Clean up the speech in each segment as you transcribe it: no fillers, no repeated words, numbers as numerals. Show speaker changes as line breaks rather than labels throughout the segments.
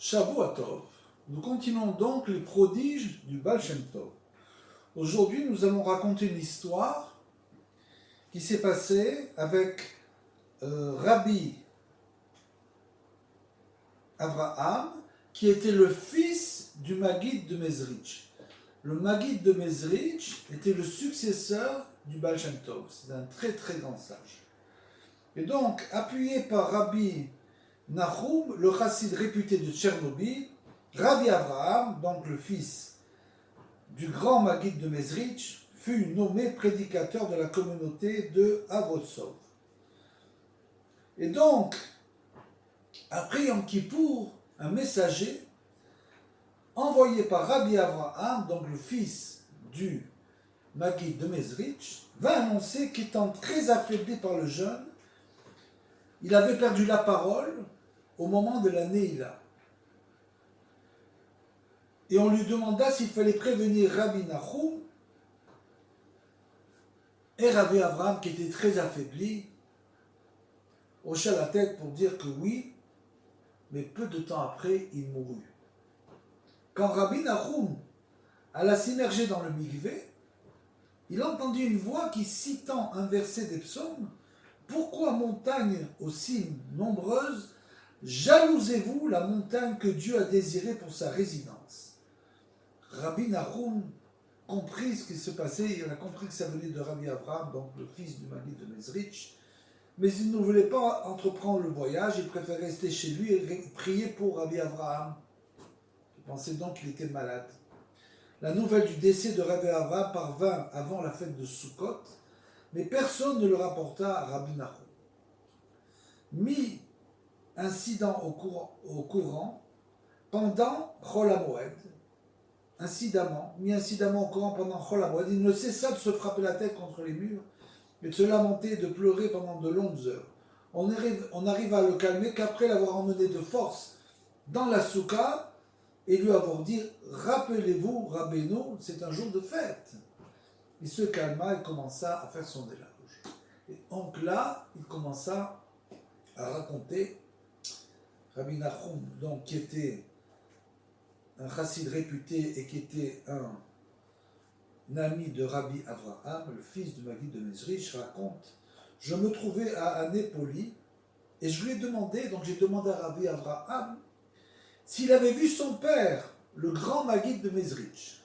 Shavua Tov. Nous continuons donc les prodiges du Baal Shem Tov. Aujourd'hui, nous allons raconter une histoire qui s'est passée avec Rabbi Avraham, qui était le fils du Maguid de Mezrich. Le Maguid de Mezrich était le successeur du Baal Shem Tov. C'est un très très grand sage. Et donc, appuyé par Rabbi Nahum, le chassid réputé de Tchernobyl, Rabbi Avraham, donc le fils du grand Maguid de Mezrich, fut nommé prédicateur de la communauté de Avotsov. Et donc, après Yom Kippour, un messager envoyé par Rabbi Avraham, donc le fils du Maguid de Mezrich, va annoncer qu'étant très affaibli par le jeûne, il avait perdu la parole au moment de la Neila. Et on lui demanda s'il fallait prévenir Rabbi Nahum et Rabbi Avraham, qui était très affaibli, hocha la tête pour dire que oui, mais peu de temps après, il mourut. Quand Rabbi Nahum alla s'immerger dans le mikvé, il entendit une voix qui, citant un verset des psaumes, « Pourquoi, montagne aux cimes nombreuses, jalousez-vous la montagne que Dieu a désirée pour sa résidence ?» Rabbi Nahum comprit ce qui se passait, il a compris que ça venait de Rabbi Avraham, donc le fils du Maguid de Mezrich, mais il ne voulait pas entreprendre le voyage, il préférait rester chez lui et prier pour Rabbi Avraham. Il pensait donc qu'il était malade. La nouvelle du décès de Rabbi Avraham parvint avant la fête de Sukkot, mais personne ne le rapporta à Rabbi Nahum. Mis incident au courant pendant Chol HaMoed, mis incidemment au courant pendant Chol HaMoed, il ne cessa de se frapper la tête contre les murs et de se lamenter et de pleurer pendant de longues heures. On arriva à le calmer qu'après l'avoir emmené de force dans la soukha et lui avoir dit « Rappelez-vous, Rabbeinu, c'est un jour de fête ». Il se calma et commença à faire son éloge. Et donc là, il commença à raconter Rabbi Nahum, donc, qui était un chassid réputé et qui était un ami de Rabbi Avraham, le fils du Maguid de Mezrich, raconte « Je me trouvais à Anépoli et je lui ai demandé, donc j'ai demandé à Rabbi Avraham, s'il avait vu son père, le grand Maguid de Mezrich.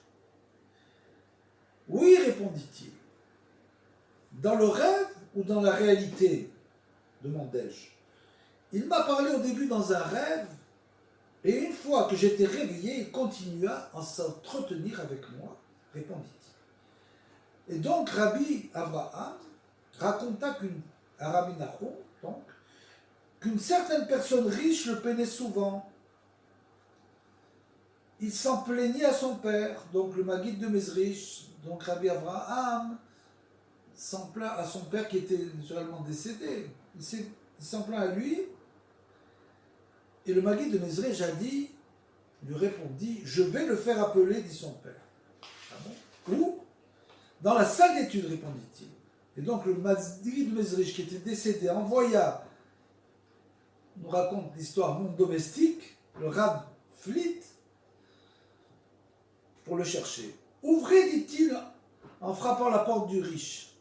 Oui, répondit-il. Dans le rêve ou dans la réalité, demandai-je. Il m'a parlé au début dans un rêve, et une fois que j'étais réveillé, il continua à s'entretenir avec moi, répondit-il. Et donc Rabbi Avraham raconta à Rabbi Nahum, donc, qu'une certaine personne riche le peinait souvent. Il s'en plaignait à son père, donc le Maguid de Mezrich, donc Rabbi Avraham s'en plaint à son père qui était naturellement décédé. Il s'en plaint à lui, et le Maguid de Mezrich lui répondit, je vais le faire appeler, dit son père. Ah bon? Où? Dans la salle d'études, répondit-il. Et donc le Maguid de Mezrich qui était décédé envoya, nous raconte l'histoire monde domestique, le Rab Flit, pour le chercher. Ouvrez, dit-il, en frappant la porte du riche,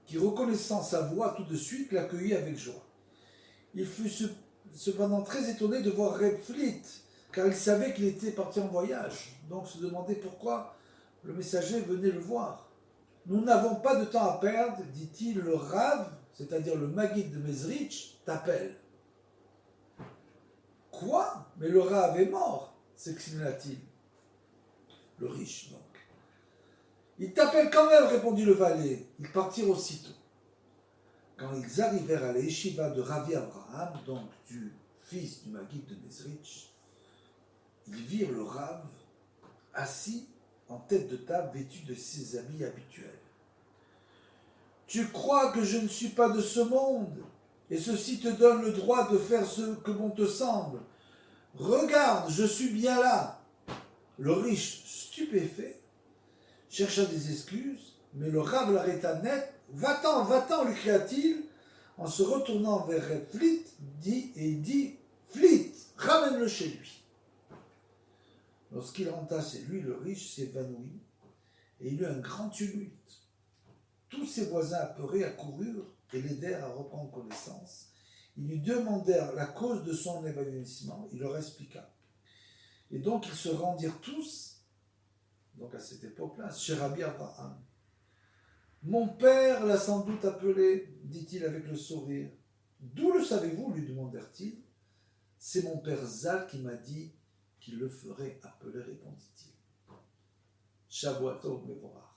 qui, reconnaissant sa voix tout de suite, l'accueillit avec joie. Il fut cependant très étonné de voir Reb Flit, car il savait qu'il était parti en voyage, donc se demandait pourquoi le messager venait le voir. Nous n'avons pas de temps à perdre, dit-il, le Rav, c'est-à-dire le Maguid de Mezrich, t'appelle. Quoi? Mais le Rav est mort, s'exclama-t-il. Le riche, donc. Il t'appelle quand même, répondit le valet. Ils partirent aussitôt. Quand ils arrivèrent à la yeshiva de Rabbi Avraham, donc du fils du Maguid de Mezrich, ils virent le Rav assis en tête de table vêtu de ses habits habituels. Tu crois que je ne suis pas de ce monde, et ceci te donne le droit de faire ce que bon te semble. Regarde, je suis bien là. Le riche, stupéfait, chercha des excuses, mais le Rav l'arrêta net. Va-t'en, lui cria-t-il, en se retournant vers Reb Flit, il dit, Flit, ramène-le chez lui. Lorsqu'il rentra chez lui, le riche s'évanouit et il eut un grand tumulte. Tous ses voisins apeurés accoururent et l'aidèrent à reprendre connaissance. Ils lui demandèrent la cause de son évanouissement. Il leur expliqua. Et donc ils se rendirent tous, donc à cette époque-là, chez Rabbi Abraham. Mon père l'a sans doute appelé, dit-il avec le sourire. D'où le savez-vous, lui demandèrent-ils. C'est mon père Zal qui m'a dit qu'il le ferait appeler, répondit-il. Shavuot Tov Mevorach.